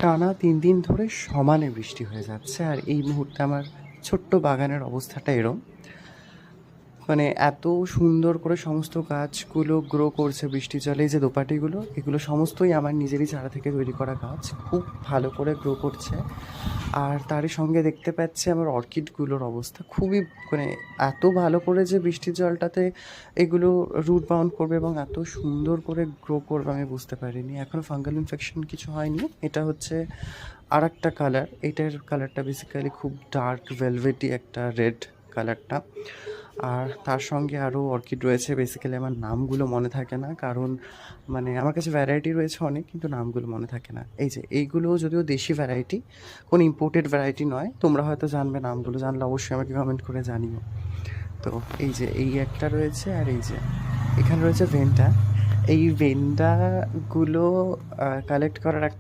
টানা ৩ দিন ধরে সমানে বৃষ্টি হয়ে যাচ্ছে। আর এই মুহূর্তে আমার ছোট্ট বাগানের অবস্থাটা এরম। মানে এত সুন্দর করে সমস্ত গাছগুলো গ্রো করছে বৃষ্টির জলে। এই যে দোপাটিগুলো, এগুলো সমস্তই আমার নিজেরই চারা থেকে তৈরি করা গাছ। খুব ভালো করে গ্রো করছে। আর তারই সঙ্গে দেখতে পাচ্ছি আমার অর্কিডগুলোর অবস্থা খুবই, মানে এত ভালো করে যে বৃষ্টির জলটাতে এগুলো রুট বাউন্ড করবে এবং এত সুন্দর করে গ্রো করবে আমি বুঝতে পারিনি। এখনও ফাঙ্গাল ইনফেকশন কিছু হয়নি। এটা হচ্ছে আরেকটা কালার। এটার কালারটা বেসিক্যালি খুব ডার্ক ভেলভেটি একটা রেড কালারটা। আর তার সঙ্গে আরও অর্কিড রয়েছে। বেসিক্যালি আমার নামগুলো মনে থাকে না, কারণ মানে আমার কাছে ভ্যারাইটি রয়েছে অনেক, কিন্তু নামগুলো মনে থাকে না। এই যে এইগুলো যদিও দেশি ভ্যারাইটি, কোনো ইম্পোর্টেড ভ্যারাইটি নয়। তোমরা হয়তো জানবে, নামগুলো জানলে অবশ্যই আমাকে কমেন্ট করে জানিও। তো এই যে এই একটা রয়েছে, আর এই যে এখানে রয়েছে ভেন্ডা। এই ভেন্ডাগুলো কালেক্ট করার একটা